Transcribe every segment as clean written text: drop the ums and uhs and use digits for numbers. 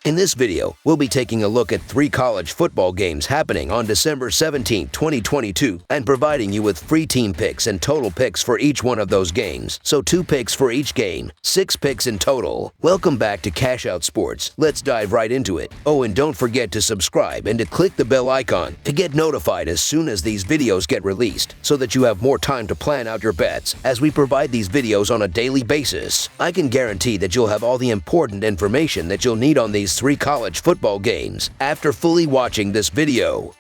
In this video, we'll be taking a look at 3 college football games happening on December 17, 2022, and providing you with free team picks and total picks for each one of those games. So 2 picks for each game, 6 picks in total. Welcome back to Cash Out Sports. Let's dive right into it. Oh, and don't forget to subscribe and to click the bell icon to get notified as soon as these videos get released, so that you have more time to plan out your bets as we provide these videos on a daily basis. I can guarantee that you'll have all the important information that you'll need on these 3 college football games after fully watching this video.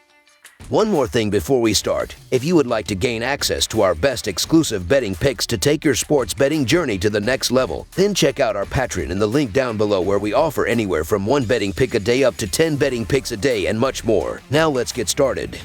One more thing before we start. If you would like to gain access to our best exclusive betting picks to take your sports betting journey to the next level, then check out our Patreon in the link down below, where we offer anywhere from 1 betting pick a day up to 10 betting picks a day and much more. Now let's get started.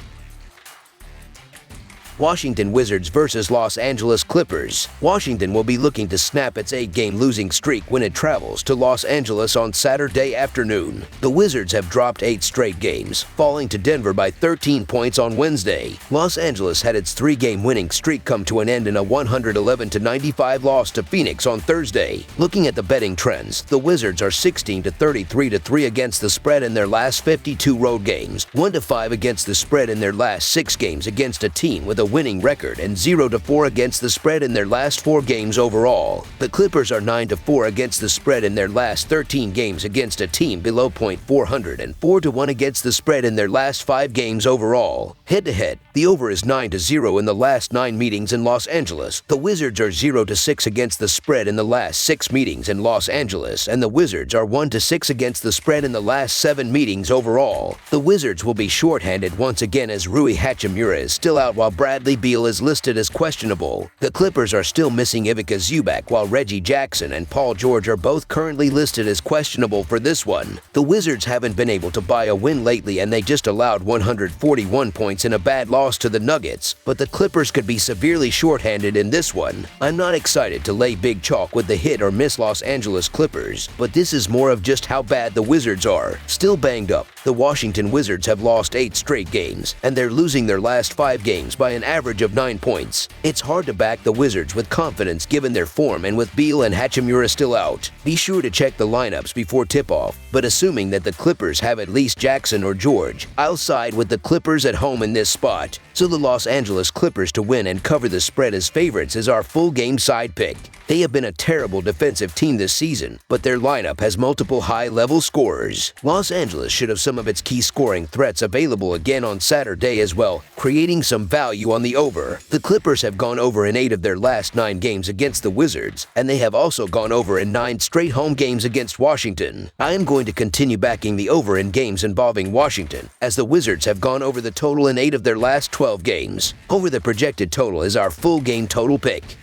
Washington Wizards versus Los Angeles Clippers. Washington will be looking to snap its 8-game losing streak when it travels to Los Angeles on Saturday afternoon. The Wizards have dropped 8 straight games, falling to Denver by 13 points on Wednesday. Los Angeles had its 3-game winning streak come to an end in a 111-95 loss to Phoenix on Thursday. Looking at the betting trends, the Wizards are 16-33-3 against the spread in their last 52 road games, 1-5 against the spread in their last 6 games against a team with a winning record, and 0-4 against the spread in their last 4 games overall. The Clippers are 9-4 against the spread in their last 13 games against a team below .400, and 4-1 against the spread in their last 5 games overall. Head-to-head, the over is 9-0 in the last 9 meetings in Los Angeles. The Wizards are 0-6 against the spread in the last 6 meetings in Los Angeles, and the Wizards are 1-6 against the spread in the last 7 meetings overall. The Wizards will be shorthanded once again as Rui Hachimura is still out, while Bradley Beal is listed as questionable. The Clippers are still missing Ivica Zubac, while Reggie Jackson and Paul George are both currently listed as questionable for this one. The Wizards haven't been able to buy a win lately, and they just allowed 141 points in a bad loss to the Nuggets, but the Clippers could be severely shorthanded in this one. I'm not excited to lay big chalk with the hit or miss Los Angeles Clippers, but this is more of just how bad the Wizards are. Still banged up, the Washington Wizards have lost 8 straight games, and they're losing their last 5 games by an average of 9 points. It's hard to back the Wizards with confidence given their form, and with Beal and Hachimura still out. Be sure to check the lineups before tip-off, but assuming that the Clippers have at least Jackson or George, I'll side with the Clippers at home in this spot. So the Los Angeles Clippers to win and cover the spread as favorites is our full game side pick. They have been a terrible defensive team this season, but their lineup has multiple high-level scorers. Los Angeles should have some of its key scoring threats available again on Saturday as well, creating some value on the over. The Clippers have gone over in 8 of their last 9 games against the Wizards, and they have also gone over in 9 straight home games against Washington. I am going to continue backing the over in games involving Washington, as the Wizards have gone over the total in 8 of their last 12 games. Over the projected total is our full game total pick.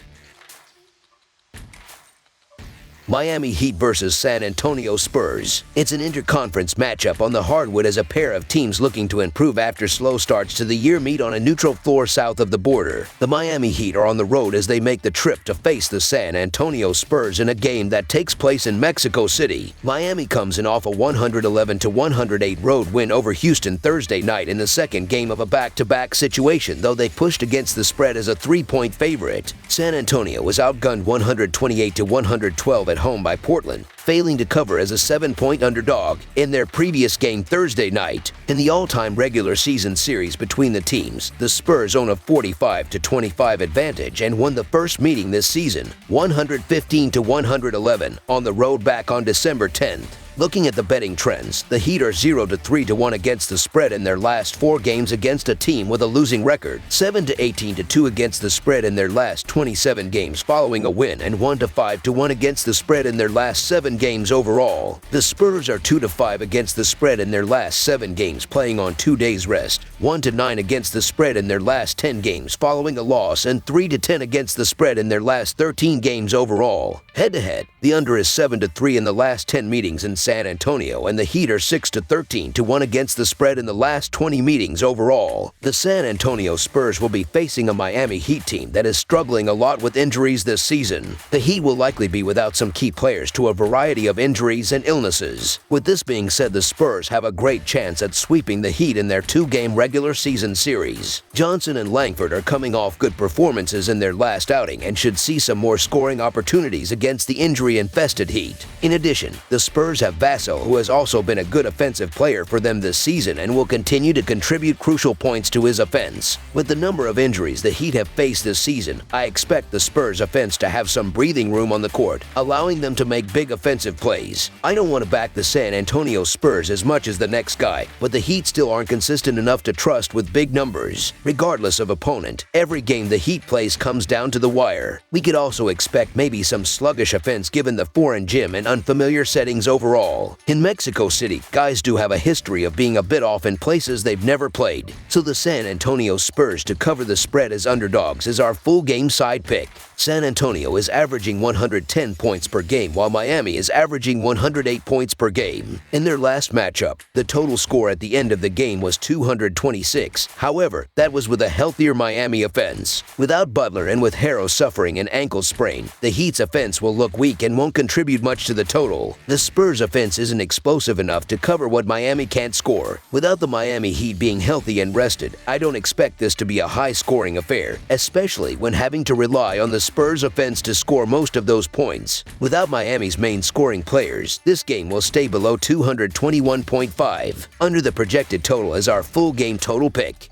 Miami Heat versus San Antonio Spurs. It's an interconference matchup on the hardwood as a pair of teams looking to improve after slow starts to the year meet on a neutral floor south of the border. The Miami Heat are on the road as they make the trip to face the San Antonio Spurs in a game that takes place in Mexico City. Miami comes in off a 111-108 road win over Houston Thursday night in the second game of a back-to-back situation, though they pushed against the spread as a 3-point favorite. San Antonio was outgunned 128-112 at home by Portland, failing to cover as a 7-point underdog in their previous game Thursday night. In the all-time regular season series between the teams, the Spurs own a 45-25 advantage and won the first meeting this season, 115-111, on the road back on December 10th. Looking at the betting trends, the Heat are 0-3-1 against the spread in their last 4 games against a team with a losing record, 7-18-2 against the spread in their last 27 games following a win, and 1-5-1 against the spread in their last 7 games overall. The Spurs are 2-5 against the spread in their last 7 games playing on 2 days rest, 1-9 against the spread in their last 10 games following a loss, and 3-10 against the spread in their last 13 games overall. Head-to-head, the under is 7-3 in the last 10 meetings in San Antonio, and the Heat are 6-13-1 against the spread in the last 20 meetings overall. The San Antonio Spurs will be facing a Miami Heat team that is struggling a lot with injuries this season. The Heat will likely be without some key players to a variety of injuries and illnesses. With this being said, the Spurs have a great chance at sweeping the Heat in their 2-game regular season series. Johnson and Langford are coming off good performances in their last outing and should see some more scoring opportunities against the injury-infested Heat. In addition, the Spurs have have Vassell, who has also been a good offensive player for them this season and will continue to contribute crucial points to his offense. With the number of injuries the Heat have faced this season, I expect the Spurs offense to have some breathing room on the court, allowing them to make big offensive plays. I don't want to back the San Antonio Spurs as much as the next guy, but the Heat still aren't consistent enough to trust with big numbers. Regardless of opponent, every game the Heat plays comes down to the wire. We could also expect maybe some sluggish offense given the foreign gym and unfamiliar settings overall. In Mexico City, guys do have a history of being a bit off in places they've never played, so the San Antonio Spurs to cover the spread as underdogs is our full game side pick. San Antonio is averaging 110 points per game while Miami is averaging 108 points per game. In their last matchup, the total score at the end of the game was 226. However, that was with a healthier Miami offense. Without Butler and with Harrow suffering an ankle sprain, the Heat's offense will look weak and won't contribute much to the total. The Spurs offense isn't explosive enough to cover what Miami can't score. Without the Miami Heat being healthy and rested, I don't expect this to be a high-scoring affair, especially when having to rely on the Spurs offense to score most of those points. Without Miami's main scoring players, this game will stay below 221.5. Under the projected total is our full game total pick.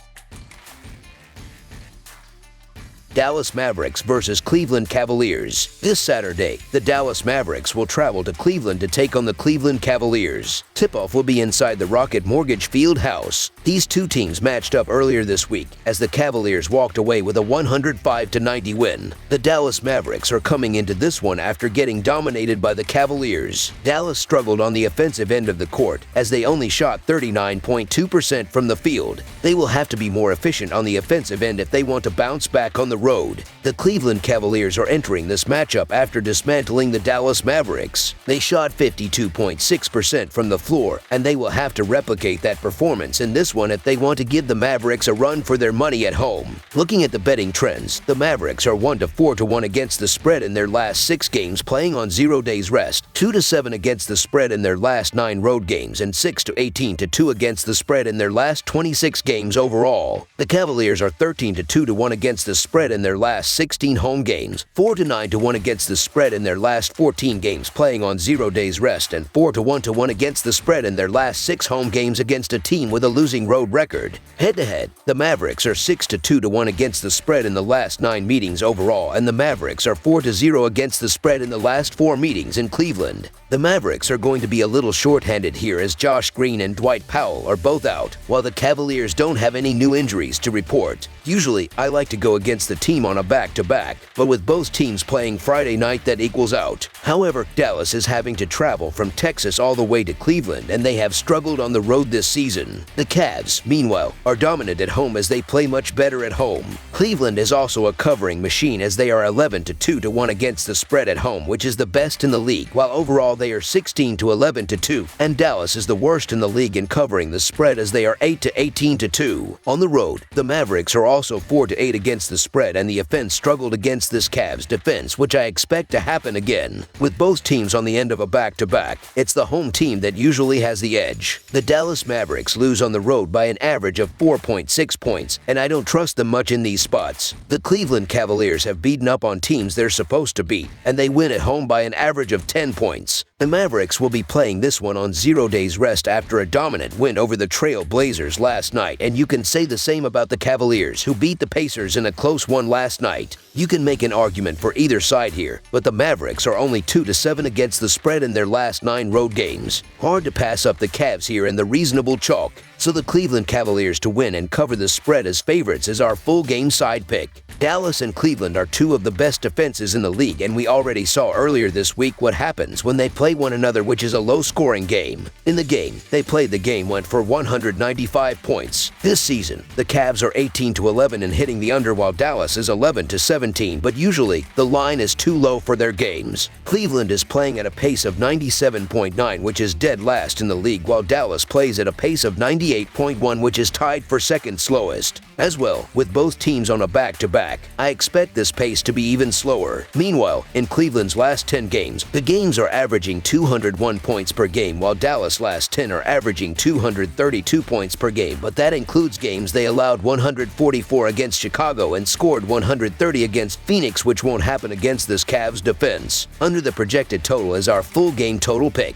Dallas Mavericks versus Cleveland Cavaliers. This Saturday, the Dallas Mavericks will travel to Cleveland to take on the Cleveland Cavaliers. Tip-off will be inside the Rocket Mortgage Field house. These two teams matched up earlier this week as the Cavaliers walked away with a 105-90 win. The Dallas Mavericks are coming into this one after getting dominated by the Cavaliers. Dallas struggled on the offensive end of the court as they only shot 39.2% from the field. They will have to be more efficient on the offensive end if they want to bounce back on the road. The Cleveland Cavaliers are entering this matchup after dismantling the Dallas Mavericks. They shot 52.6% from the floor, and they will have to replicate that performance in this one if they want to give the Mavericks a run for their money at home. Looking at the betting trends, the Mavericks are 1-4-1 against the spread in their last 6 games playing on 0 days rest, 2-7 against the spread in their last 9 road games, and 6-18-2 against the spread in their last 26 games overall. The Cavaliers are 13-2-1 against the spread in their last 16 home games, 4-9-1 against the spread in their last 14 games playing on 0 days rest, and 4-1-1 against the spread in their last 6 home games against a team with a losing road record. Head-to-head, the Mavericks are 6-2-1 against the spread in the last 9 meetings overall, and the Mavericks are 4-0 against the spread in the last 4 meetings in Cleveland. The Mavericks are going to be a little short-handed here as Josh Green and Dwight Powell are both out, while the Cavaliers don't have any new injuries to report. Usually, I like to go against the team on a back-to-back, but with both teams playing Friday night, that equals out. However, Dallas is having to travel from Texas all the way to Cleveland, and they have struggled on the road this season. The Cavs, meanwhile, are dominant at home as they play much better at home. Cleveland is also a covering machine as they are 11-2-1 against the spread at home, which is the best in the league, while overall they are 16-11-2, and Dallas is the worst in the league in covering the spread as they are 8-18-2. On the road, the Mavericks are also 4-8 against the spread, and the offense struggled against this Cavs defense, which I expect to happen again. With both teams on the end of a back-to-back, it's the home team that usually has the edge. The Dallas Mavericks lose on the road by an average of 4.6 points, and I don't trust them much in these spots. The Cleveland Cavaliers have beaten up on teams they're supposed to beat, and they win at home by an average of 10 points. The Mavericks will be playing this one on 0 days rest after a dominant win over the Trail Blazers last night, and you can say the same about the Cavaliers, who beat the Pacers in a close one last night. You can make an argument for either side here, but the Mavericks are only 2-7 against the spread in their last 9 road games. Hard to pass up the Cavs here in the reasonable chalk, so the Cleveland Cavaliers to win and cover the spread as favorites is our full game side pick. Dallas and Cleveland are 2 of the best defenses in the league, and we already saw earlier this week what happens when they play one another, which is a low-scoring game. In the game they played, the game went for 195 points. This season, the Cavs are 18-11 and hitting the under, while Dallas is 11-17, but usually the line is too low for their games. Cleveland is playing at a pace of 97.9, which is dead last in the league, while Dallas plays at a pace of 98.1, which is tied for second slowest. As well, with both teams on a back-to-back, I expect this pace to be even slower. Meanwhile, in Cleveland's last 10 games, the games are averaging 201 points per game, while Dallas' last 10 are averaging 232 points per game, but that includes games they allowed 144 against Chicago and scored 130 against Phoenix, which won't happen against this Cavs defense. Under the projected total is our full game total pick.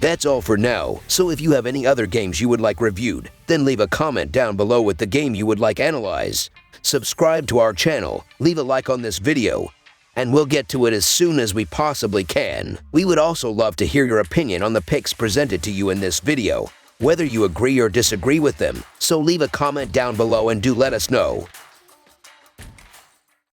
That's all for now, so if you have any other games you would like reviewed, then leave a comment down below with the game you would like analyzed. Subscribe to our channel, leave a like on this video, and we'll get to it as soon as we possibly can. We would also love to hear your opinion on the picks presented to you in this video, whether you agree or disagree with them, so leave a comment down below and do let us know.